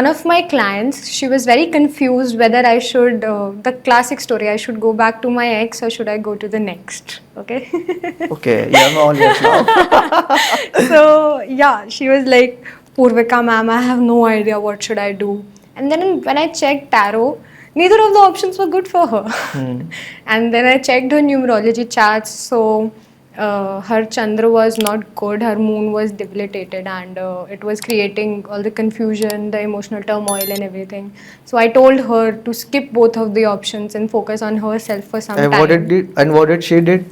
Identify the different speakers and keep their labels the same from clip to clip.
Speaker 1: One of my clients, she was very confused whether I should, the classic story, I should go back to my ex or should I go to the next. Okay.
Speaker 2: Okay, yeah, I'm all yes now.
Speaker 1: So yeah, she was like, Purvika ma'am, I have no idea what should I do. And then when I checked tarot, neither of the options were good for her. And then I checked her numerology charts. So her Chandra was not good, her moon was debilitated, and it was creating all the confusion, the emotional turmoil, and everything. So I told her to skip both of the options and focus on herself for some
Speaker 2: And
Speaker 1: time.
Speaker 2: what did she did?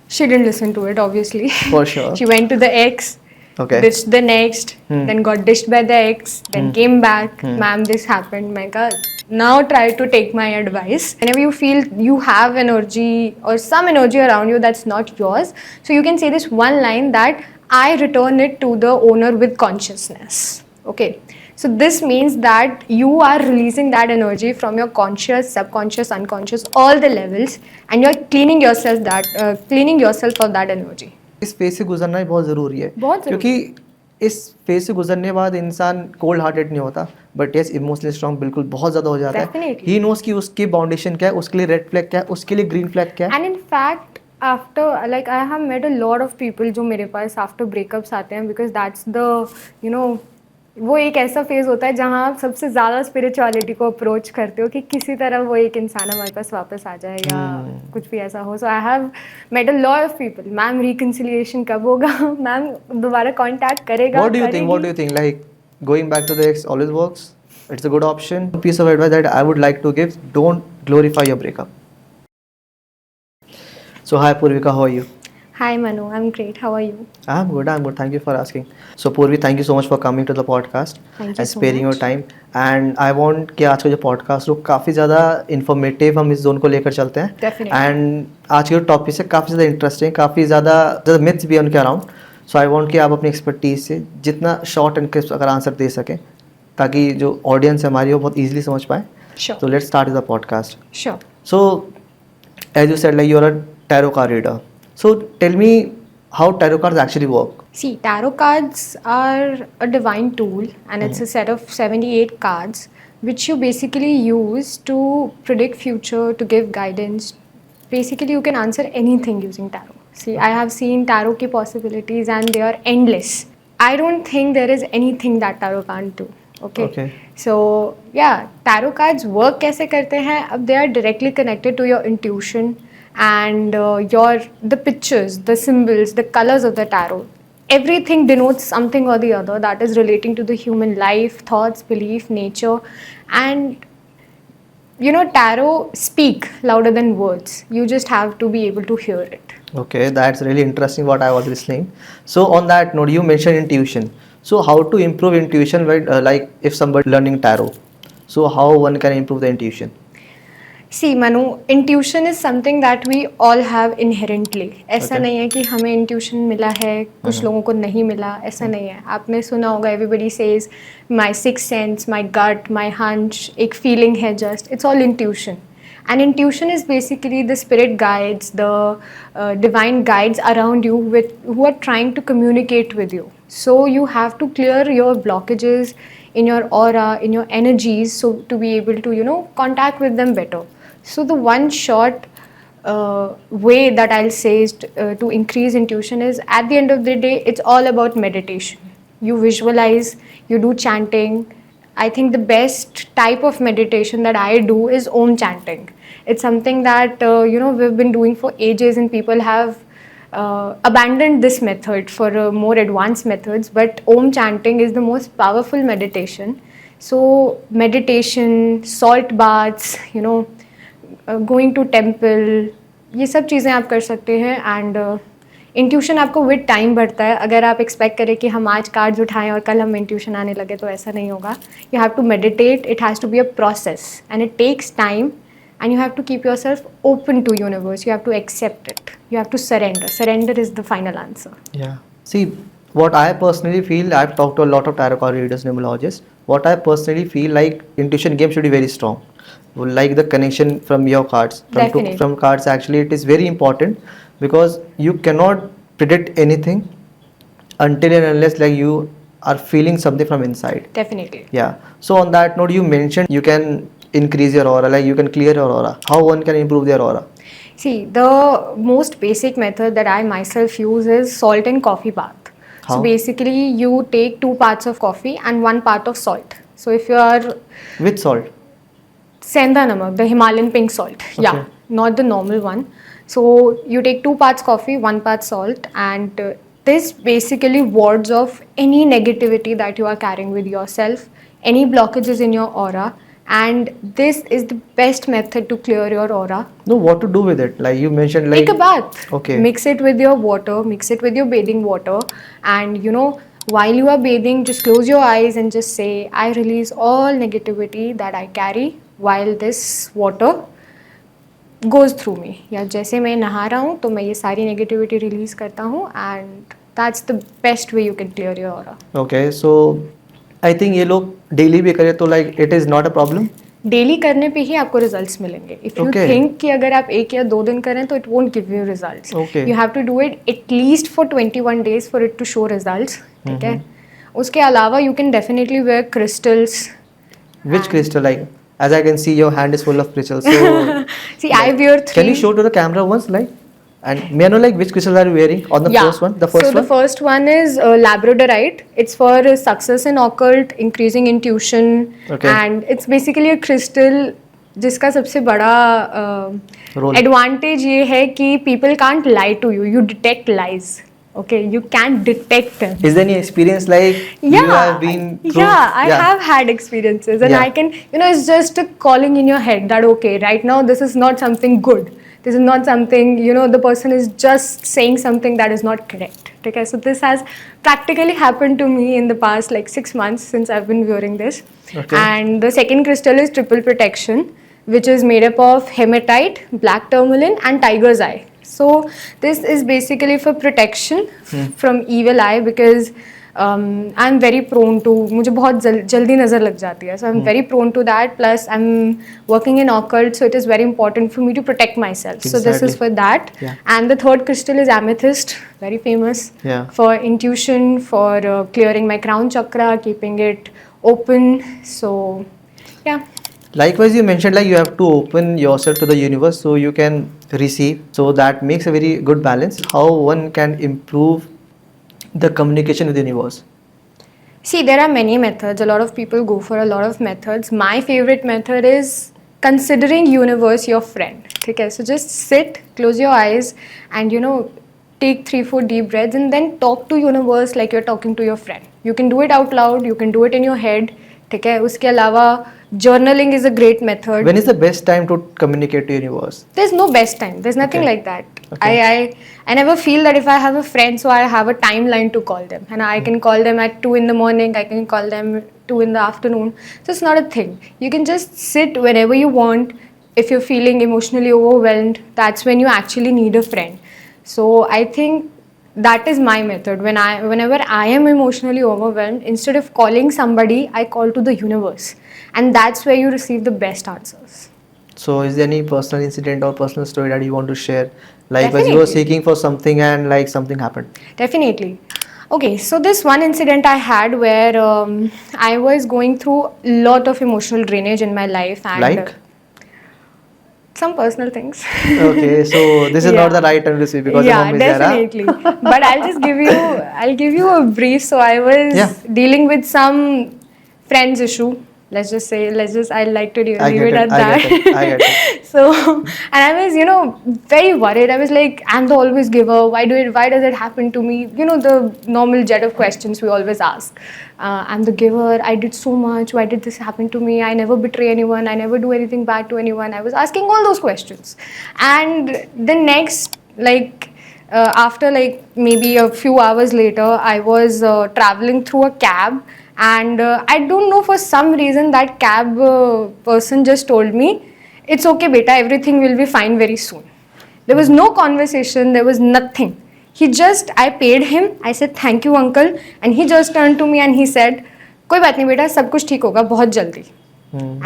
Speaker 1: She didn't listen to it, obviously.
Speaker 2: For sure.
Speaker 1: She went to the ex,
Speaker 2: Okay.
Speaker 1: ditched the next, then got dished by the ex, then came back. Ma'am, this happened. My God. Now try to take my advice. Whenever you feel you have energy or some energy around you that's not yours, so you can say this one line that I return it to the owner with consciousness. Okay. So this means that you are releasing that energy from your conscious, subconscious, unconscious, all the levels, and you're cleaning yourself of that energy.
Speaker 2: इस phase से गुजरना ही बहुत ज़रूरी है,
Speaker 1: बहुत ज़रूरी
Speaker 2: क्योंकि इस फेज से गुजरने के बाद इंसान कोल्ड हार्टेड नहीं होता, बट यस इमोशनली स्ट्रांग बिल्कुल बहुत ज़्यादा हो जाता है.
Speaker 1: Definitely.
Speaker 2: ही नोस कि उसकी फाउंडेशन क्या है, उसके लिए रेड फ्लैग क्या है, उसके लिए ग्रीन फ्लैग क्या है.
Speaker 1: And in fact, after like I have met a lot of people जो मेरे पास after breakups आते हैं, because that's the वो एक ऐसा फेज होता है जहाँ आप सबसे ज़्यादा स्पिरिचुअलिटी को अप्रोच करते हो कि किसी तरह वो एक इंसान हमारे पास वापस आ जाए या कुछ भी ऐसा हो. So I have met a lot of people. Ma'am reconciliation कब होगा? मैम दोबारा कांटेक्ट करेगा?
Speaker 2: What do you think? Like going back to the ex always works? It's a good option. Piece of advice that I would like to give: don't glorify your breakup. So hi Purvika, how are you?
Speaker 1: Hi Manu, I'm great. How are you?
Speaker 2: I'm good. Thank you for asking. So Purvi, thank you so much for coming to the podcast
Speaker 1: Thank you
Speaker 2: and
Speaker 1: so
Speaker 2: sparing your
Speaker 1: much.
Speaker 2: time. And I want कि आज का जो podcast हो काफ़ी ज़्यादा informative हम इस zone को लेकर चलते हैं.
Speaker 1: Definitely.
Speaker 2: And आज के जो टॉपिक है काफ़ी ज़्यादा इंटरेस्टिंग, काफ़ी ज़्यादा myths भी है उनके अराउंड. So I want कि आप अपनी एक्सपर्टीज से जितना शॉर्ट एंड क्रिस्प अगर आंसर दे सकें ताकि जो ऑडियंस है हमारी वो बहुत ईजिली समझ पाए.
Speaker 1: Sure.
Speaker 2: So let's start with the podcast.
Speaker 1: Sure.
Speaker 2: So, as you said, like you're a tarot card reader. So, tell me how tarot cards actually work.
Speaker 1: See, tarot cards are a divine tool, and it's a set of 78 cards which you basically use to predict future, to give guidance. Basically, you can answer anything using tarot. See, I have seen tarot ki possibilities and they are endless. I don't think there is anything that tarot can't do. Okay. So yeah, tarot cards work कैसे करते हैं? अब they are directly connected to your intuition and the pictures, the symbols, the colors of the tarot. Everything denotes something or the other that is relating to the human life, thoughts, belief, nature, and tarot speak louder than words. You just have to be able to hear it.
Speaker 2: Okay, that's really interesting what I was listening. So on that note, you mentioned intuition. So how to improve intuition when like if somebody learning tarot? So how one can improve the intuition?
Speaker 1: See Manu, intuition is something that we all have inherently. ऐसा
Speaker 2: Okay.
Speaker 1: नहीं है कि हमें intuition मिला है, कुछ लोगों को नहीं मिला, ऐसा नहीं है. आपने सुना होगा everybody says my sixth sense, my gut, my hunch, एक feeling है just. It's all intuition. And intuition is basically the spirit guides, the divine guides around you who are trying to communicate with you. So you have to clear your blockages in your aura, in your energies, so to be able to contact with them better. So the one short way that I'll say is to increase intuition is, at the end of the day, it's all about meditation. You visualize, you do chanting. I think the best type of meditation that I do is Om chanting. It's something that we've been doing for ages, and people have abandoned this method for more advanced methods. But Om chanting is the most powerful meditation. So meditation, salt baths, going to temple, ये सब चीज़ें आप कर सकते हैं. And intuition आपको with time बढ़ता है. अगर आप एक्सपेक्ट करें कि हम आज कार्ड्स उठाएं और कल हम इंट्यूशन आने लगे, तो ऐसा नहीं होगा. You have to meditate. It has to be a process and it takes time, and you have to keep yourself open to universe. You have to accept it. You have to surrender is the final answer.
Speaker 2: Yeah, see, what I personally feel, I've talked to a lot of tarot card readers, numerologists. What I personally feel, like intuition game should be very strong, like the connection from your cards, from cards. Actually, it is very important, because you cannot predict anything until and unless like you are feeling something from inside.
Speaker 1: Definitely.
Speaker 2: Yeah. So on that note, you mentioned you can increase your aura, like you can clear your aura. How one can improve their aura?
Speaker 1: See, the most basic method that I myself use is salt and coffee bath. So
Speaker 2: How?
Speaker 1: basically, you take 2 parts of coffee and 1 part of salt. So if you are
Speaker 2: With salt.
Speaker 1: Senda namak, the Himalayan pink salt. Yeah,
Speaker 2: Okay.
Speaker 1: not the normal one. So you take 2 parts coffee, 1 part salt, and this basically wards off any negativity that you are carrying with yourself, any blockages in your aura, and this is the best method to clear your aura.
Speaker 2: No, what to do with it? Like you mentioned, like
Speaker 1: Take a bath.
Speaker 2: Okay.
Speaker 1: Mix it with your water, mix it with your bathing water, and while you are bathing, just close your eyes and just say, I release all negativity that I carry while this water goes through me. या जैसे मैं नहा रहा हूँ तो मैं ये सारी negativity release करता हूँ, and that's the best way you can clear your aura.
Speaker 2: Okay, so I think ये लोग daily भी करें तो like it is not a problem.
Speaker 1: Daily करने पे ही आपको रिजल्ट्स मिलेंगे. If you
Speaker 2: Okay.
Speaker 1: थिंक कि अगर आप 1 या 2 दिन करें तो it won't give you results.
Speaker 2: Okay.
Speaker 1: You have to do it at least for 21 days for it to show results. ठीक है. उसके अलावा you can definitely wear crystals.
Speaker 2: Which crystal? Like as I can see, your hand is full of crystals. So
Speaker 1: see I wear 3.
Speaker 2: can you show to the camera once, like? And may I know like which crystals are you wearing on the first one? The first
Speaker 1: so
Speaker 2: one.
Speaker 1: the first one is labradorite. It's for success in occult, increasing intuition,
Speaker 2: Okay.
Speaker 1: and it's basically a crystal जिसका सबसे बड़ा
Speaker 2: Role.
Speaker 1: Advantage ये है कि people can't lie to you. You detect lies. Okay, you can't detect them.
Speaker 2: Is there any experience like you have been through?
Speaker 1: Yeah, I have had experiences, and
Speaker 2: Yeah.
Speaker 1: I can, it's just a calling in your head that okay, right now this is not something good. This is not something, the person is just saying something that is not correct. Okay, so this has practically happened to me in the past like 6 months since I've been wearing this.
Speaker 2: Okay.
Speaker 1: And the second crystal is triple protection, which is made up of hematite, black tourmaline, and tiger's eye. So this is basically for protection from evil eye, because I'm very prone to, मुझे बहुत जल्दी नज़र लग जाती है. So I'm very prone to that. Plus I'm working in occult, so it is very important for me to protect myself. So this is
Speaker 2: Exactly.
Speaker 1: for that.
Speaker 2: Yeah.
Speaker 1: And the third crystal is amethyst, very famous.
Speaker 2: Yeah.
Speaker 1: For intuition, for clearing my crown chakra, keeping it open. So yeah.
Speaker 2: Likewise, you mentioned like you have to open yourself to the universe so you can receive. So that makes a very good balance. How one can improve the communication with the universe?
Speaker 1: See, there are many methods. A lot of people go for a lot of methods. My favorite method is considering universe your friend. Okay, so just sit, close your eyes, and take 3-4 deep breaths, and then talk to universe like you're talking to your friend. You can do it out loud. You can do it in your head. ठीक है. उसके अलावा journaling is a great method.
Speaker 2: When is the best time to communicate to universe?
Speaker 1: There's no best time. There's nothing
Speaker 2: Okay.
Speaker 1: like that.
Speaker 2: Okay.
Speaker 1: I never feel that if I have a friend, so I have a timeline to call them. And I can call them at 2 in the morning, I can call them 2 in the afternoon. So it's not a thing. You can just sit whenever you want. If you're feeling emotionally overwhelmed, that's when you actually need a friend. So I think that is my method. Whenever I am emotionally overwhelmed, instead of calling somebody, I call to the universe. And that's where you receive the best answers.
Speaker 2: So is there any personal incident or personal story that you want to share? Like when you were
Speaker 1: Definitely.
Speaker 2: seeking for something and like something happened.
Speaker 1: Definitely. Okay, so this one incident I had where I was going through a lot of emotional drainage in my life, and
Speaker 2: Like?
Speaker 1: some personal things.
Speaker 2: Okay, so this is
Speaker 1: Yeah.
Speaker 2: not the right time to speak because
Speaker 1: Yeah,
Speaker 2: your mom is there. Huh?
Speaker 1: definitely. But I'll give you a brief. So I was
Speaker 2: Yeah.
Speaker 1: dealing with some friends issue. I like to leave
Speaker 2: I get
Speaker 1: it
Speaker 2: it.
Speaker 1: at
Speaker 2: I
Speaker 1: that.
Speaker 2: get it. I get it.
Speaker 1: So, and I was, very worried. I was like, I'm the always giver. Why does it happen to me? The normal jet of questions we always ask. I'm the giver. I did so much. Why did this happen to me? I never betray anyone. I never do anything bad to anyone. I was asking all those questions. And the next, after maybe a few hours later, I was traveling through a cab. And I don't know, for some reason that cab person just told me, it's okay beta, everything will be fine very soon. There was no conversation, there was nothing. I paid him, I said thank you uncle, and he just turned to me and he said, कोई बात नहीं बेटा, सब कुछ ठीक होगा बहुत जल्दी.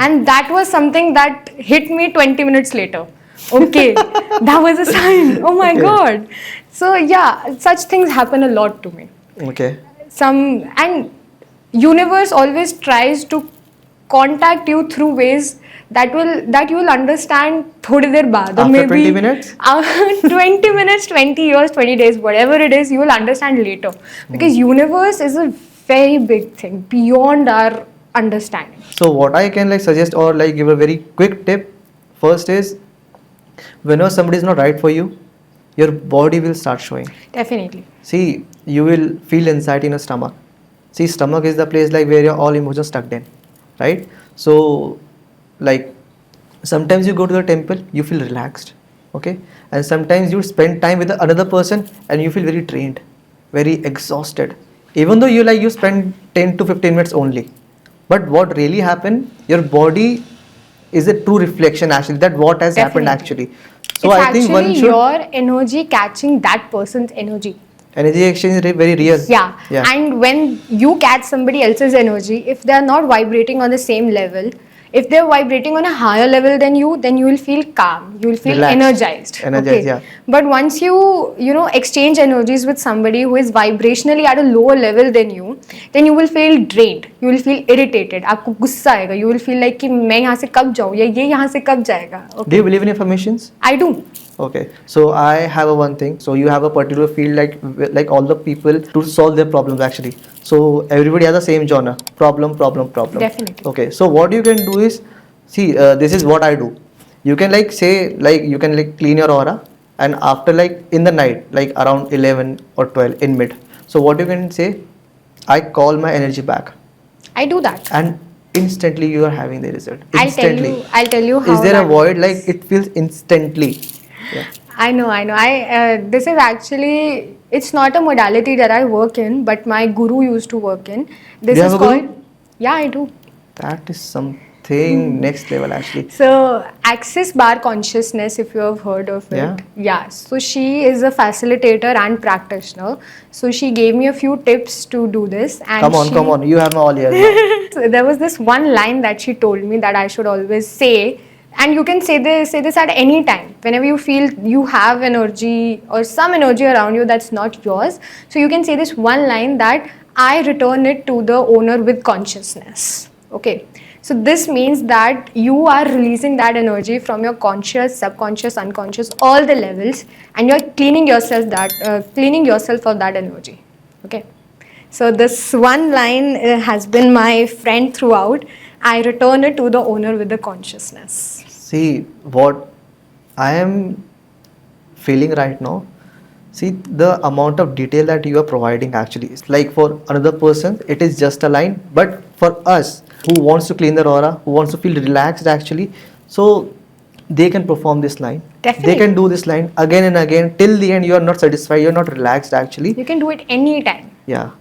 Speaker 1: And that was something that hit me 20 minutes later. Okay, that was a sign. Oh my God. So yeah, such things happen a lot to me.
Speaker 2: Okay.
Speaker 1: And universe always tries to contact you through ways that you will understand थोड़ी देर बाद, or
Speaker 2: After
Speaker 1: maybe
Speaker 2: 20 minutes?
Speaker 1: 20 minutes, 20 years, 20 days, whatever it is, you will understand later, because universe is a very big thing beyond our understanding.
Speaker 2: So what I can like suggest or like give a very quick tip. First is, whenever somebody is not right for you, your body will start showing.
Speaker 1: Definitely.
Speaker 2: See, you will feel anxiety in your stomach. See, stomach is the place like where your all emotions stuck in, right? So, like sometimes you go to the temple, you feel relaxed, okay? And sometimes you spend time with another person and you feel very drained, very exhausted. Even though you spend 10 to 15 minutes only. But what really happened, your body is a true reflection actually that what has happened
Speaker 1: Definitely.
Speaker 2: actually. So
Speaker 1: It's
Speaker 2: I think one
Speaker 1: actually
Speaker 2: should
Speaker 1: your energy catching that person's energy.
Speaker 2: energy exchange is very real.
Speaker 1: Yeah.
Speaker 2: Yeah.
Speaker 1: And when you catch somebody else's energy, if they are not vibrating on the same level, if they're vibrating on a higher level than you, then you will feel calm. You will feel
Speaker 2: Relaxed.
Speaker 1: energized.
Speaker 2: Yeah.
Speaker 1: But once you exchange energies with somebody who is vibrationally at a lower level than you, then you will feel drained. You will feel irritated. आपको गुस्सा आएगा. You will feel like कि मैं यहाँ से कब जाऊँ या ये यहाँ से कब जाएगा.
Speaker 2: Do you believe in affirmations?
Speaker 1: I do.
Speaker 2: Okay, so I have a one thing. So you have a particular field like all the people to solve their problems actually. So everybody has the same genre, problem.
Speaker 1: Definitely.
Speaker 2: Okay, so what you can do is, see, this is what I do. You can like say like you can like clean your aura, and after like in the night like around 11 or 12 in mid. So what you can say, I call my energy back,
Speaker 1: I do that.
Speaker 2: and instantly you are having the result.
Speaker 1: I'll
Speaker 2: Instantly.
Speaker 1: tell you how.
Speaker 2: Is there a
Speaker 1: that
Speaker 2: void
Speaker 1: works.
Speaker 2: like it feels instantly? Yeah.
Speaker 1: I know. This is actually, it's not a modality that I work in, but my guru used to work in. This
Speaker 2: Do you
Speaker 1: is
Speaker 2: have a guru?
Speaker 1: called. Yeah, I do.
Speaker 2: That is something next level actually.
Speaker 1: So, Access Bar Consciousness, if you have heard of it.
Speaker 2: Yeah.
Speaker 1: Yeah. So, she is a facilitator and practitioner. So, she gave me a few tips to do this. And
Speaker 2: Come on. You have all ears now.
Speaker 1: So there was this one line that she told me that I should always say, and you can say this at any time whenever you feel you have energy or some energy around you that's not yours. So you can say this one line that I return it to the owner with consciousness. Okay, so this means that you are releasing that energy from your conscious, subconscious, unconscious, all the levels, and you're cleaning yourself of that energy. Okay. So this one line has been my friend throughout. I return it to the owner with the consciousness.
Speaker 2: See what I am feeling right now. See the amount of detail that you are providing actually. It's like for another person, it is just a line. But for us who wants to clean their aura, who wants to feel relaxed actually, so they can perform this line.
Speaker 1: Definitely.
Speaker 2: They can do this line again and again till the end. You are not satisfied. You are not relaxed actually.
Speaker 1: You can do it anytime.
Speaker 2: Yeah.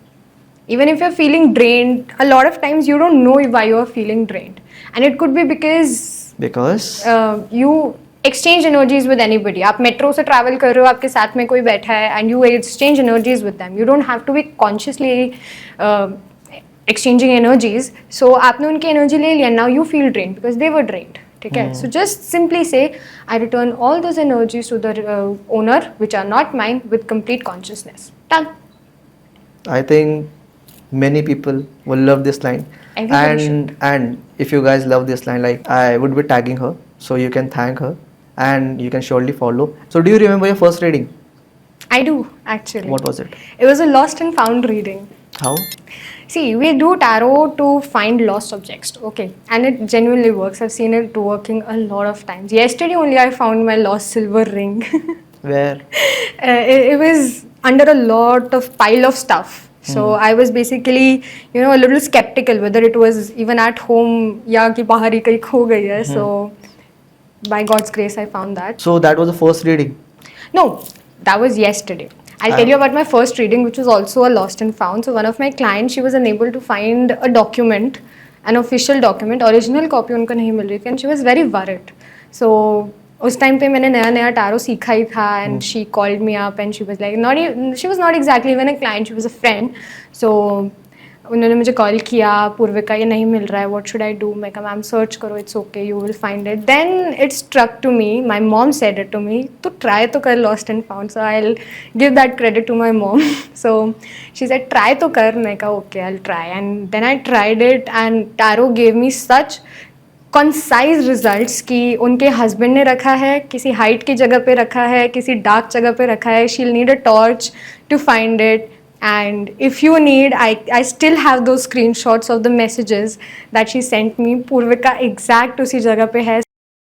Speaker 1: Even if you're feeling drained, a lot of times you don't know why you're feeling drained. And it could be because you exchange energies with anybody. आप metro से travel कर रहे हो, आपके साथ में कोई बैठा है, and you exchange energies with them. You don't have to be consciously exchanging energies. So आपने उनकी energy ले लिया, now you feel drained because they were drained. ठीक है? So just simply say, I return all those energies to the owner which are not mine with complete consciousness. Done.
Speaker 2: I think many people will love this line.
Speaker 1: Everybody
Speaker 2: And if you guys love this line, like I would be tagging her, so you can thank her and you can surely follow. So do you remember your first reading?
Speaker 1: I do, actually.
Speaker 2: What was it?
Speaker 1: It was a lost and found reading.
Speaker 2: How?
Speaker 1: See, we do tarot to find lost objects, okay? And it genuinely works. I've seen it working a lot of times. Yesterday only I found my lost silver ring.
Speaker 2: Where?
Speaker 1: It was under a lot of pile of stuff. So I was basically, a little skeptical whether it was even at home या कि बाहर ही कहीं खो गई है. So by God's grace I found that.
Speaker 2: So that was the first reading?
Speaker 1: No, that was yesterday. I'll tell you about my first reading, which was also a lost and found. So one of my clients, she was unable to find a document, an official document, original copy उनको नहीं मिल रही थी, and she was very worried. So उस time पे मैंने नया tarot सीखा ही था, and she called me up and she was like, she was not exactly even a client, she was a friend. So उन्होंने मुझे कॉल किया, पूर्विका ये नहीं मिल रहा है, व्हाट शुड आई डू? मैं कहा मैम सर्च करो, it's okay, you will find it. Then it struck to me, my mom said it to me, तो ट्राई तो कर lost and found. So I will give that credit to my mom. So she said try तो कर. मैं कहा okay I will try, and then I tried it and tarot gave me such concise results कि उनके husband ने रखा है, किसी हाइट की जगह पे रखा है, किसी डार्क जगह पे रखा है. She will need a torch to find it. And if you need, I still have those screenshots of the messages that she sent me. Poorvika exact उसी जगह पे है,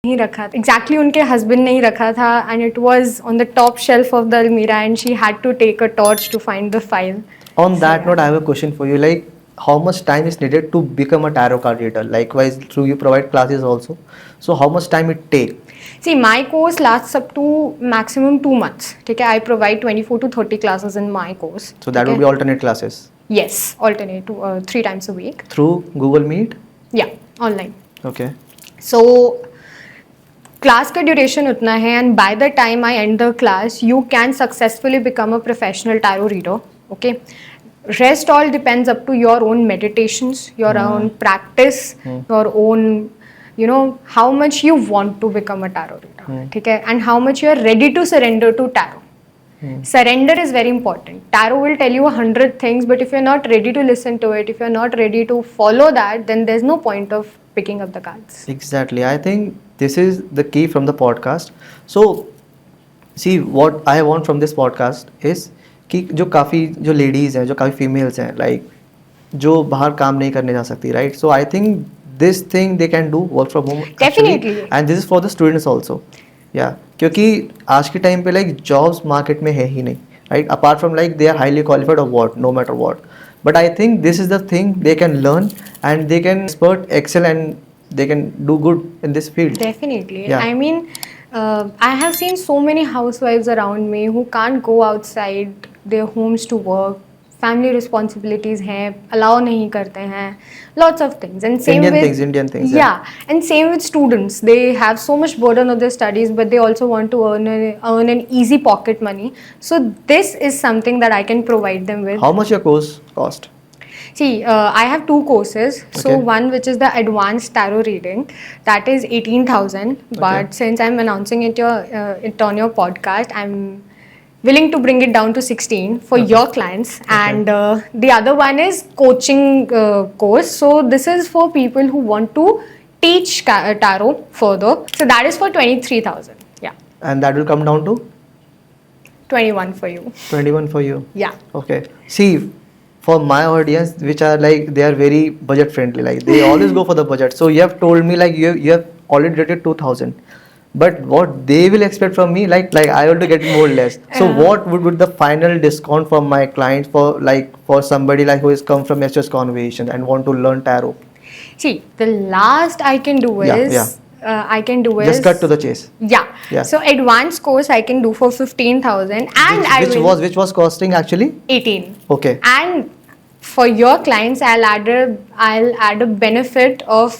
Speaker 1: नहीं रखा था exactly, उनके husband नहीं रखा था, and it was on the top shelf of the almirah and she had to take a torch to find the file.
Speaker 2: On that note, I have a question for you. Like, how much time is needed to become a tarot card reader? Likewise, through you provide classes also. So how much time it take?
Speaker 1: See, my course lasts up to maximum 2 months. ठीक है, I provide 24 to 30 classes in my course.
Speaker 2: So that would be alternate classes.
Speaker 1: Yes, alternate 3 times a week.
Speaker 2: Through Google Meet?
Speaker 1: Yeah, online.
Speaker 2: Okay.
Speaker 1: So class का duration उतना है, and by the time I and the class you can successfully become a professional tarot reader. Okay, rest all depends up to your own meditations, your own practice, your own, you know, how much you want to become a tarot reader. ठीक है, and how much you are ready to surrender to tarot. Surrender is very important. Tarot will tell you 100 things, but if you're not ready to listen to it, if you're not ready to follow that, then there's no point of picking up the cards.
Speaker 2: Exactly. I think this is the key from the podcast. So see, what I want from this podcast is कि जो काफ़ी जो ladies हैं, जो काफ़ी females हैं, like जो बाहर काम नहीं करने जा सकती, right? So I think this thing they can do work from home
Speaker 1: definitely,
Speaker 2: and this is for the students also. या क्योंकि आज के टाइम पे लाइक जॉब्स मार्केट में है ही नहीं, right? Apart from like they are highly qualified और what, no matter what. But I think this is the thing they can learn and they can expert Excel and they can do good in this field.
Speaker 1: Definitely.
Speaker 2: Yeah.
Speaker 1: I mean, I have seen so many housewives around me who can't go outside their homes to work. Family responsibilities हैं, allow नहीं करते हैं, lots of things. And same
Speaker 2: Indian things.
Speaker 1: Yeah, and same with students. They have so much burden of their studies, but they also want to earn an easy pocket money. So this is something that I can provide them with.
Speaker 2: How much your course cost?
Speaker 1: See, I have 2 courses. So
Speaker 2: Okay.
Speaker 1: one which is the advanced tarot reading, that is 18,000. But since I'm announcing it on your podcast, I'm willing to bring it down to 16 for your clients. And the other one is coaching course. So this is for people who want to teach tarot further. So that is for 23,000. Yeah.
Speaker 2: And that will come down to
Speaker 1: 21 for you.
Speaker 2: 21 for you.
Speaker 1: Yeah.
Speaker 2: Okay. See, for my audience, which are like, they are very budget friendly, like they always go for the budget. So you have told me like you have already rated 2,000, but what they will expect from me, like I want to get more less. So what would be the final discount for my clients, for somebody like who has come from SOS Conversation and want to learn tarot?
Speaker 1: See, the last I can do is
Speaker 2: Just cut to the chase.
Speaker 1: Yeah. So advanced course I can do for 15,000, and
Speaker 2: which was costing actually
Speaker 1: 18.
Speaker 2: Okay.
Speaker 1: And for your clients, I'll add a benefit of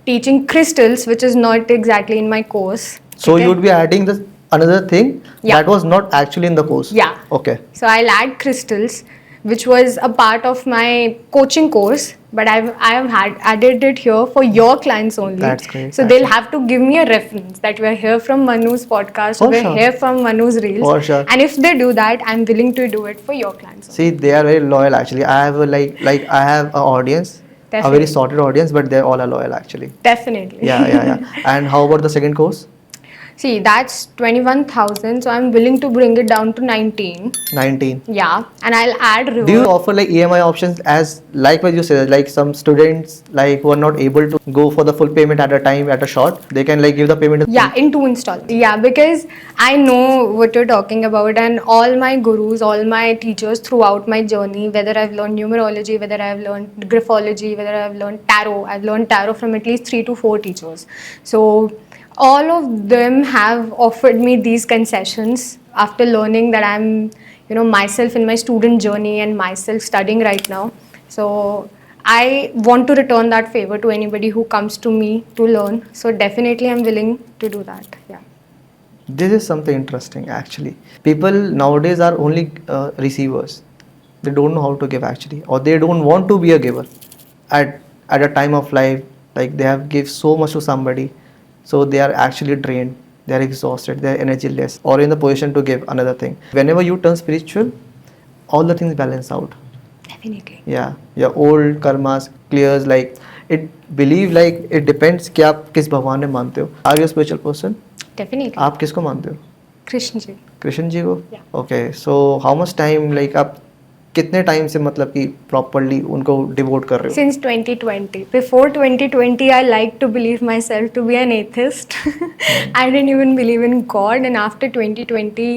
Speaker 1: teaching crystals, which is not exactly in my course.
Speaker 2: So
Speaker 1: Okay?
Speaker 2: you would be adding another thing that was not actually in the course.
Speaker 1: Yeah.
Speaker 2: Okay.
Speaker 1: So I'll add crystals, which was a part of my coaching course, but I have added it here for your clients only.
Speaker 2: That's great.
Speaker 1: So they'll have to give me a reference that we're here from Manu's podcast, or we're here from Manu's Reels.
Speaker 2: For sure.
Speaker 1: And if they do that, I'm willing to do it for your clients only.
Speaker 2: See, they are very loyal actually. I have I have an audience, a very
Speaker 1: Definitely.
Speaker 2: sorted audience, but they all are loyal actually.
Speaker 1: Definitely.
Speaker 2: Yeah. And how about the second course?
Speaker 1: See, that's 21,000, so I'm willing to bring it down to 19.
Speaker 2: 19.
Speaker 1: Yeah, and I'll add reverse.
Speaker 2: Do you offer like EMI options, as likewise you said, like some students like who are not able to go for the full payment at a time, at a shot, they can like give the payment?
Speaker 1: Yeah, in 2 installments. Yeah, because I know what you're talking about, and all my gurus, all my teachers throughout my journey, whether I've learned numerology, whether I've learned graphology, whether I've learned tarot, I've learned tarot from at least 3 to 4 teachers. So all of them have offered me these concessions after learning that I'm, myself in my student journey and myself studying right now. So I want to return that favor to anybody who comes to me to learn. So definitely I'm willing to do that. Yeah.
Speaker 2: This is something interesting actually. People nowadays are only receivers. they don't know how to give actually, or they don't want to be a giver at a time of life. Like they have give so much to somebody, so they are actually drained, they are exhausted, they are energyless, or in the position to give another thing. Whenever you turn spiritual, all the things balance out.
Speaker 1: Definitely.
Speaker 2: Yeah, your old karmas clears. Like it believe, like it depends कि आप किस भगवान में मानते हो. Are you a spiritual person?
Speaker 1: Definitely.
Speaker 2: आप किसको मानते हो?
Speaker 1: Krishna ji.
Speaker 2: कृष्ण जी को?
Speaker 1: Yeah.
Speaker 2: Okay, so how much time, like आप कितने टाइम से मतलब कि प्रॉपरली उनको डिवोट कर रहे हो?
Speaker 1: Since 2020. Before 2020, I liked to believe myself to be an atheist. I didn't even believe in God, and after 2020,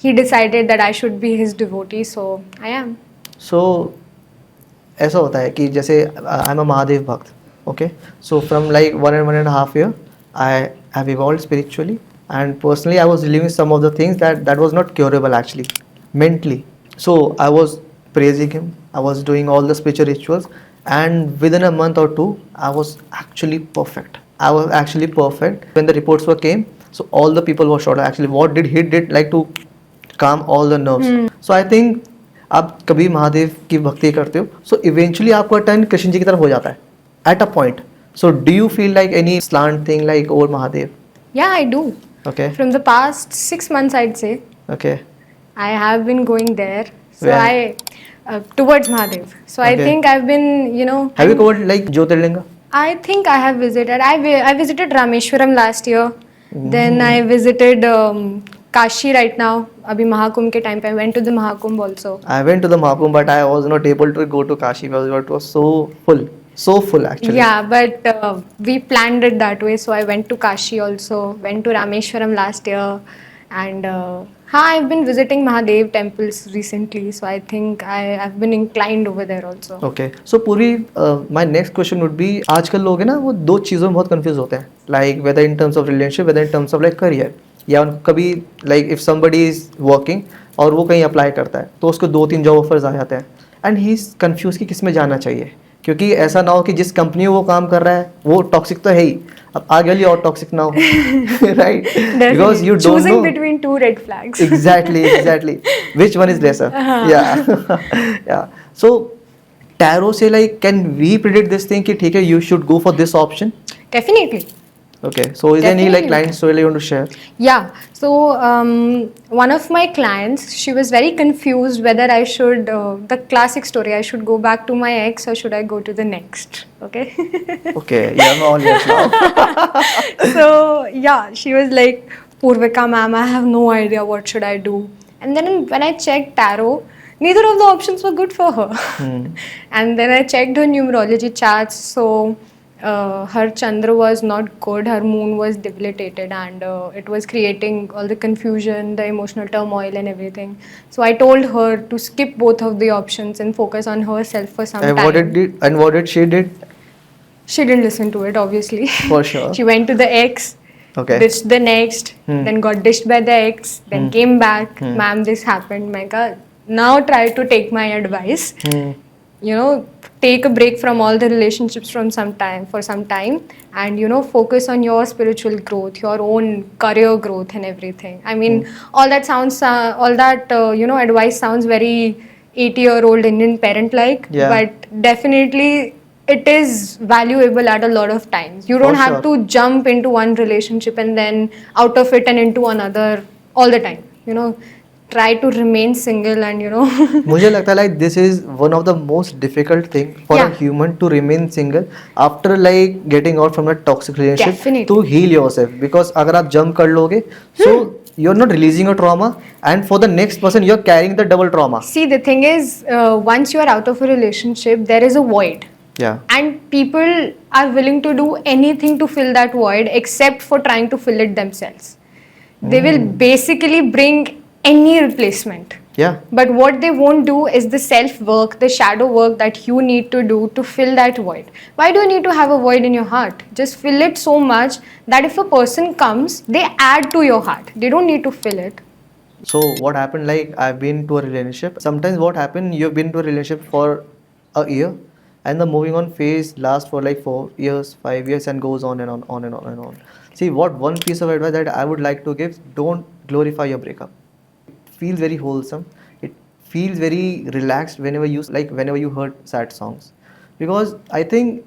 Speaker 1: he decided that I should be his devotee, so I am.
Speaker 2: सो ऐसा होता है कि जैसे I am a Mahadev bhakt. Okay, so from like 1.5 year I have evolve spiritually, and personally I was living some of the things that was not curable actually mentally. So I was praising him, I was doing all the spiritual rituals, and within a month or two I was actually perfect. I was actually perfect. When the reports were came, so all the people were shocked actually what did he did like to calm all the nerves. So I think आप कभी महादेव की भक्ति करते हो, so eventually आपका turn Krishna ji की तरफ हो जाता है at a point. So do you feel like any slant thing like over Mahadev?
Speaker 1: Yeah, I do.
Speaker 2: Okay.
Speaker 1: From the past 6 months, I'd say,
Speaker 2: Okay.
Speaker 1: I have been going there. So
Speaker 2: Where?
Speaker 1: towards Mahadev. So I
Speaker 2: Okay.
Speaker 1: think I've been,
Speaker 2: Have you covered like Jyotirlinga?
Speaker 1: I think I have visited. I visited Rameshwaram last year. Then I visited Kashi right now. Abhi Mahakumbh ke time pe I went to the Mahakumbh also.
Speaker 2: I went to the Mahakumbh, but I was not able to go to Kashi because it was so full actually.
Speaker 1: Yeah, but we planned it that way. So I went to Kashi also. Went to Rameshwaram last year, and I've been visiting Mahadev temples recently. So I think I've been inclined over there also.
Speaker 2: Okay. So Puri, my next question would be, आजकल लोग हैं ना वो दो चीज़ों में बहुत confuse होते हैं, like whether in terms of relationship, whether in terms of like career, या उनको कभी like if somebody is working और वो कहीं अप्लाई करता है तो उसको 2-3 जॉब ऑफर्स आ जाते हैं एंड ही इज कंफ्यूज कि किस में जाना चाहिए, क्योंकि ऐसा ना हो कि जिस कंपनी में वो काम कर रहा है वो टॉक्सिक तो है ही, अब आगे वाली और टॉक्सिक ना हो. Right, because you don't
Speaker 1: Choosing
Speaker 2: no
Speaker 1: between two red flags.
Speaker 2: exactly which one is lesser. Yeah. So tarot से like can we predict this thing कि ठीक है you should go for this option?
Speaker 1: Definitely.
Speaker 2: Okay, so is there any like
Speaker 1: Definitely.
Speaker 2: client story you want to share?
Speaker 1: Yeah. So one of my clients, she was very confused whether I should, the classic story, I should go back to my ex or should I go to the next. Okay.
Speaker 2: Okay, yeah, I'm all yes now.
Speaker 1: So yeah, she was like, Purvika ma'am, I have no idea what should I do. And then when I checked tarot, neither of the options were good for her. And then I checked her numerology charts. So her Chandra was not good, her moon was debilitated, and it was creating all the confusion, the emotional turmoil and everything. So I told her to skip both of the options and focus on herself for some
Speaker 2: And
Speaker 1: time.
Speaker 2: what did she did?
Speaker 1: She didn't listen to it, obviously.
Speaker 2: For sure.
Speaker 1: She went to the ex,
Speaker 2: Okay.
Speaker 1: ditched the next, then got ditched by the ex, then came back. Ma'am, this happened. My God, now try to take my advice. Take a break from all the relationships for some time, and focus on your spiritual growth, your own career growth and everything. I mean, all that advice sounds very 80-year-old Indian parent like,
Speaker 2: Yeah.
Speaker 1: but definitely it is valuable at a lot of times. You don't
Speaker 2: For
Speaker 1: have
Speaker 2: sure.
Speaker 1: to jump into one relationship and then out of it and into another all the time. Try to remain single and
Speaker 2: मुझे लगता है like this is one of the most difficult thing for a
Speaker 1: Yeah.
Speaker 2: human to remain single after like getting out from a toxic relationship.
Speaker 1: Definitely.
Speaker 2: To heal yourself, because अगर आप jump कर लोगे so you're not releasing a trauma, and for the next person you're carrying the double trauma.
Speaker 1: See, the thing is, once you are out of a relationship, there is a void.
Speaker 2: Yeah.
Speaker 1: And people are willing to do anything to fill that void except for trying to fill it themselves. They will basically bring any replacement.
Speaker 2: Yeah.
Speaker 1: But what they won't do is the self work, the shadow work that you need to do to fill that void. Why do you need to have a void in your heart? Just fill it so much that if a person comes, they add to your heart. They don't need to fill it.
Speaker 2: So what happened, like I've been to a relationship. Sometimes what happened, you've been to a relationship for a year, and the moving on phase lasts for like 4 years, 5 years, and goes on and on and on and on. See, what one piece of advice that I would like to give: don't glorify your breakup. It feels very wholesome. It feels very relaxed whenever you heard sad songs, because I think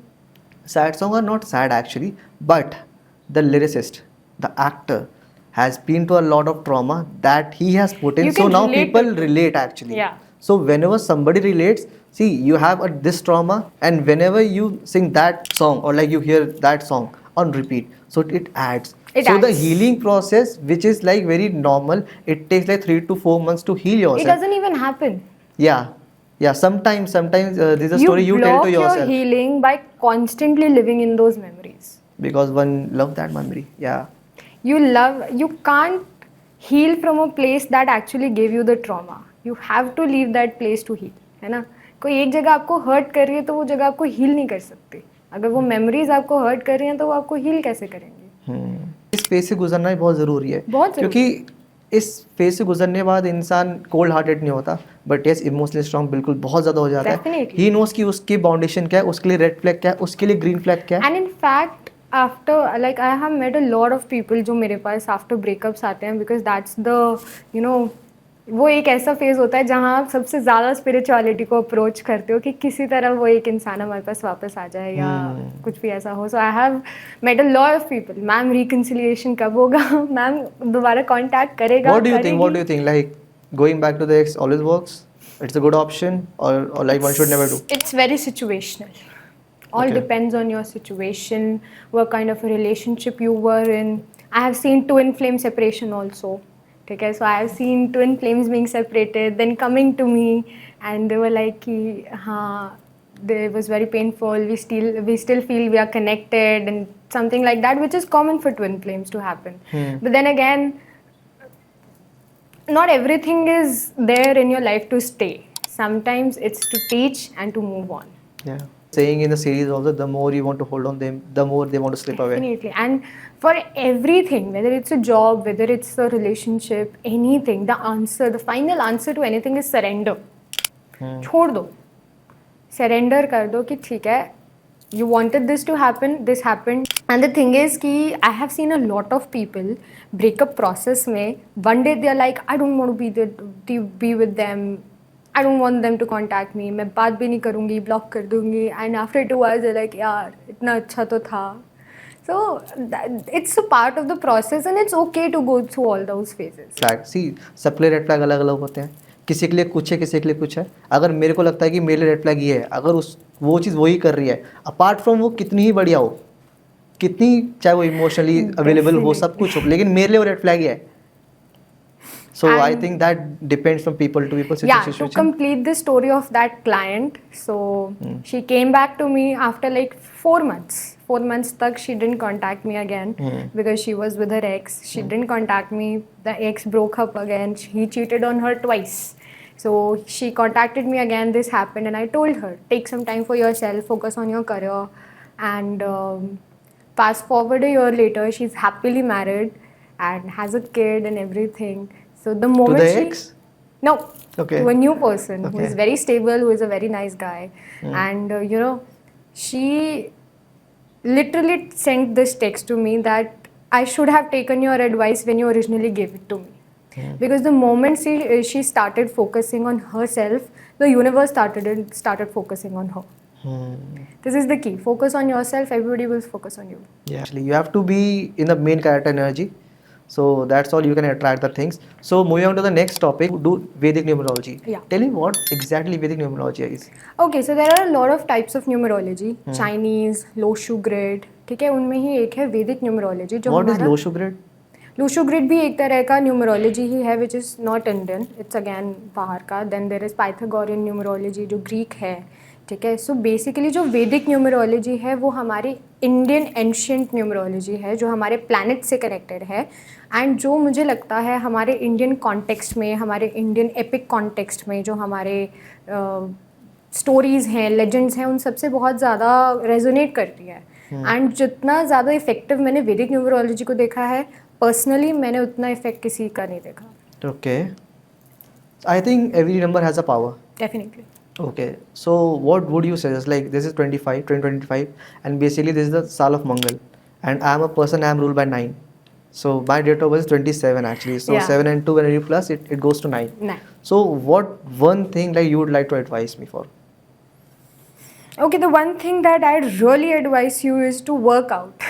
Speaker 2: sad songs are not sad actually, but the lyricist, the actor, has been to a lot of trauma that he has put in.
Speaker 1: You
Speaker 2: So
Speaker 1: can
Speaker 2: now
Speaker 1: relate
Speaker 2: people
Speaker 1: to it.
Speaker 2: relate actually.
Speaker 1: Yeah.
Speaker 2: So whenever somebody relates, see, you have this trauma, and whenever you sing that song or like you hear that song on repeat, so it adds.
Speaker 1: It
Speaker 2: so the
Speaker 1: adds.
Speaker 2: healing process, which is like very normal, it takes like 3 to 4 months to heal yourself.
Speaker 1: It doesn't even happen.
Speaker 2: Yeah, yeah. Sometimes this is a
Speaker 1: You
Speaker 2: story you tell
Speaker 1: block
Speaker 2: to
Speaker 1: your
Speaker 2: yourself,
Speaker 1: healing by constantly living in those memories.
Speaker 2: because one love that memory. Yeah.
Speaker 1: You can't heal from a place that actually gave you the trauma. You have to leave that place to heal, है ना? कोई एक जगह आपको hurt कर रही है तो वो जगह आपको हील नहीं कर सकती. अगर वो मेमोरीज आपको हर्ट कर रही हैं तो वो आपको हील कैसे करेंगे?
Speaker 2: इस फेज से गुजरना ही बहुत ज़रूरी है,
Speaker 1: बहुत ज़रूरी.
Speaker 2: क्योंकि इस फेज से गुजरने के बाद इंसान कोल्ड हार्टेड नहीं होता, बट यस इमोशनली स्ट्रांग बिल्कुल बहुत ज़्यादा हो जाता है.
Speaker 1: Definitely.
Speaker 2: ही नोस कि उसकी बाउंडेशन क्या है, उसके लिए रेड फ्लैग क्या है, उसके लिए ग्रीन फ्लैग क्या है.
Speaker 1: And in fact, after like I have met a lot of people जो मेरे पास after breakups आते हैं, because that's the वो एक ऐसा फेज होता है जहाँ आप सबसे ज़्यादा स्पिरिचुअलिटी को अप्रोच करते हो कि किसी तरह वो एक इंसान हमारे पास वापस आ जाए या कुछ भी ऐसा हो. So I have met a lot of people. Ma'am reconciliation कब होगा? मैम दोबारा कांटेक्ट करेगा?
Speaker 2: What do you think? Like going back to the ex always works? It's a good option, or like one should never do?
Speaker 1: It's very situational. All
Speaker 2: Okay.
Speaker 1: depends on your situation, what kind of a relationship you were in. I have seen twin flame separation also. Okay, so I have seen twin flames being separated, then coming to me, and they were like, it was very painful. We still feel we are connected, and something like that, which is common for twin flames to happen. But then again, not everything is there in your life to stay. Sometimes it's to teach and to move on.
Speaker 2: Yeah. Saying in the series also, the more you want to hold on them, the more they want to slip away.
Speaker 1: Definitely. And for everything, whether it's a job, whether it's a relationship, anything, the final answer to anything is surrender. छोड़ दो. Surrender कर दो कि ठीक है, you wanted this to happen, this happened. And the thing is कि I have seen a lot of people breakup process में one day they are like, I don't want to be with them. I don't want them to contact me. मैं बात भी नहीं करूँगी, block कर दूँगी. And after 2 hours they're like, यार इतना अच्छा तो था. So it's a part of the process, and it's okay to go through all those phases.
Speaker 2: Flag. See, सबके लिए रेड फ्लैग अलग अलग होते हैं. किसी के लिए कुछ है, किसी के लिए कुछ है. अगर मेरे को लगता है कि मेरे लिए रेड फ्लैग ये है, अगर वो चीज़ वही कर रही है, अपार्ट फ्रॉम वो कितनी ही बढ़िया हो, कितनी चाहे वो इमोशनली अवेलेबल हो, सब कुछ हो, लेकिन मेरे लिए वो रेड फ्लैग ही है. So I think that depends from people to people, situation.
Speaker 1: Yeah, to complete the story of that client, so she came back to me after like 4 months. 4 months tak she didn't contact me again because she was with her ex. She didn't contact me. The ex broke up again. He cheated on her twice. So she contacted me again. This happened, and I told her, take some time for yourself, focus on your career. And fast forward a year later, she's happily married and has a kid and everything. So the moment
Speaker 2: to the
Speaker 1: she
Speaker 2: ex?
Speaker 1: No.
Speaker 2: Okay.
Speaker 1: To a new person who
Speaker 2: Okay.
Speaker 1: is very stable, who is a very nice guy. And she literally sent this text to me that I should have taken your advice when you originally gave it to me. Because the moment she started focusing on herself, the universe started focusing on her. This is the key. Focus on yourself, everybody will focus on you.
Speaker 2: Yeah. Actually, you have to be in the main character energy. So that's all you can attract the things. So moving on to the next topic, do Vedic numerology.
Speaker 1: Yeah.
Speaker 2: Tell me what exactly Vedic numerology is.
Speaker 1: Okay, so there are a lot of types of numerology. Chinese, Loshu grid, ठीक है, उनमें ही एक है वैदिक numerology जो
Speaker 2: What is
Speaker 1: हमारा
Speaker 2: Loshu grid?
Speaker 1: Loshu grid भी एक तरह का न्यूमरोलॉजी ही है which is not Indian, it's again बाहर का. Then there is Pythagorean numerology जो ग्रीक है, ठीक है. सो बेसिकली जो वैदिक न्यूमरोलॉजी है वो हमारी इंडियन एंशियंट न्यूमरोलॉजी है जो हमारे प्लैनेट से कनेक्टेड है. एंड जो मुझे लगता है हमारे इंडियन कॉन्टेक्स्ट में, हमारे इंडियन एपिक कॉन्टेक्स्ट में जो हमारे स्टोरीज़ हैं, लेजेंड्स हैं, उन सबसे बहुत ज़्यादा रेजोनेट करती है. एंड जितना ज़्यादा इफेक्टिव मैंने वैदिक न्यूमरोलॉजी को देखा है पर्सनली, मैंने उतना इफेक्ट किसी का नहीं देखा.
Speaker 2: Okay. I think every number has a power.
Speaker 1: Definitely.
Speaker 2: Okay. So what would you suggest? Like this is 2025, and basically this is the Saal of Mangal, and I am a person, I am ruled by 9. So my date of birth is 27 actually. So
Speaker 1: Yeah.
Speaker 2: 7 and 2 when you plus it goes to 9.
Speaker 1: Nah.
Speaker 2: So what one thing like you would like to advise me for?
Speaker 1: Okay, the one thing that I'd really advise you is to work out.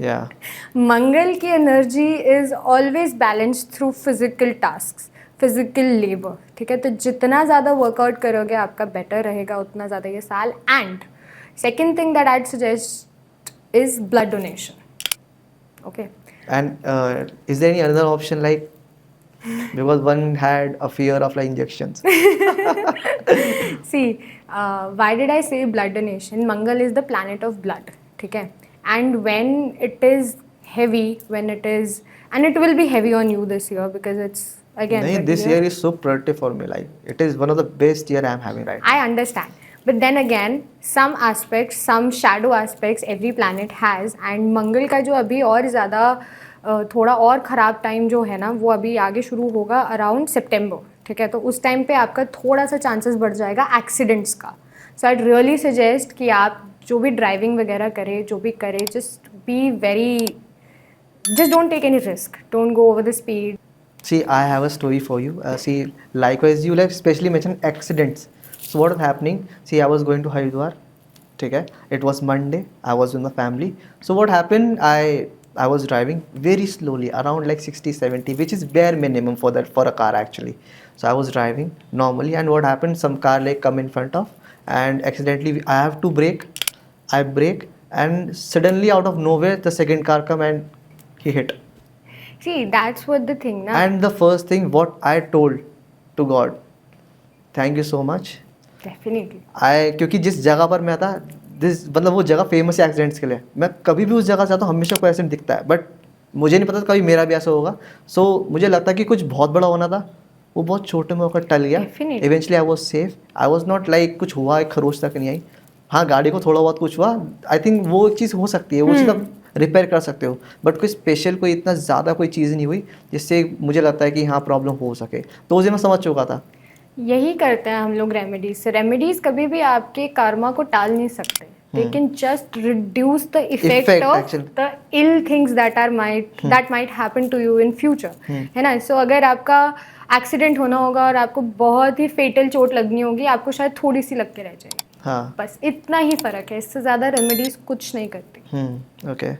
Speaker 2: Yeah.
Speaker 1: मंगल की energy is always balanced through physical task, physical labour. ठीक है, तो जितना ज़्यादा workout करोगे आपका better रहेगा उतना ज़्यादा ये साल. And second thing that I'd suggest is blood donation. Okay.
Speaker 2: And is there any other option like, because one had a fear of like injections?
Speaker 1: See, why did I say blood donation? Mangal is the planet of blood. ठीक है, and when it is heavy, when it is, and it will be heavy on you this year because it's again.
Speaker 2: नहीं, this year is so productive for me. Like it is one of the best year I am having right now.
Speaker 1: I understand. But then again, some aspects, some shadow aspects every planet has, and मंगल का जो अभी और ज़्यादा थोड़ा और ख़राब time जो है ना वो अभी आगे शुरू होगा अराउंड सितंबर. ठीक है, तो उस टाइम पे आपका थोड़ा सा चांसेस बढ़ जाएगा एक्सीडेंट्स का. सो आईड रियली सजेस्ट कि आप जो भी ड्राइविंग वगैरह करें, जो भी करें, just be very, just don't take any risk, don't go over the speed.
Speaker 2: See, I have a story for you. See, likewise, you like especially mentioned accidents. So what was happening? See, I was going to Haridwar. Okay, it was Monday. I was with my family. So what happened? I was driving very slowly, around like 60-70, which is bare minimum for a car actually. So I was driving normally, and what happened? Some car like come in front of, and accidentally I have to brake. I brake, and suddenly out of nowhere, the second car come and he hit.
Speaker 1: See, that's what the thing na.
Speaker 2: And the first thing what I told to God, thank you so much.
Speaker 1: Definitely.
Speaker 2: क्योंकि जिस जगह पर मैं था, मतलब वो जगह famous है एक्सीडेंट्स के लिए. मैं कभी भी उस जगह जाता हूँ हमेशा कोई एक्सीडेंट दिखता है, बट मुझे नहीं पता कभी मेरा भी ऐसा होगा. सो मुझे लगता है कि कुछ बहुत बड़ा होना था, वो बहुत छोटे में होकर टल गया. Eventually I was safe. I was not like कुछ हुआ, एक खरोच तक नहीं आई. हाँ, गाड़ी को थोड़ा बहुत कुछ हुआ. आई थिंक वो एक चीज़ हो सकती है, वो चीज़ आप रिपेयर कर सकते हो, बट कोई स्पेशल कोई इतना ज़्यादा कोई चीज़ नहीं हुई जिससे मुझे लगता है कि हाँ प्रॉब्लम हो सके. तो उसे मैं समझ चुका था.
Speaker 1: यही करते हैं हम लोग रेमेडीज से. रेमेडीज कभी भी आपके कर्मा को टाल नहीं सकते, लेकिन just reduce the effect of the ill things that might happen to you in future, है ना. सो अगर आपका एक्सीडेंट होना होगा और आपको बहुत ही फेटल चोट लगनी होगी, आपको शायद थोड़ी सी लग के रह जाएगी.
Speaker 2: हाँ,
Speaker 1: बस इतना ही फर्क है, इससे ज़्यादा रेमेडीज कुछ नहीं करती.
Speaker 2: ओके.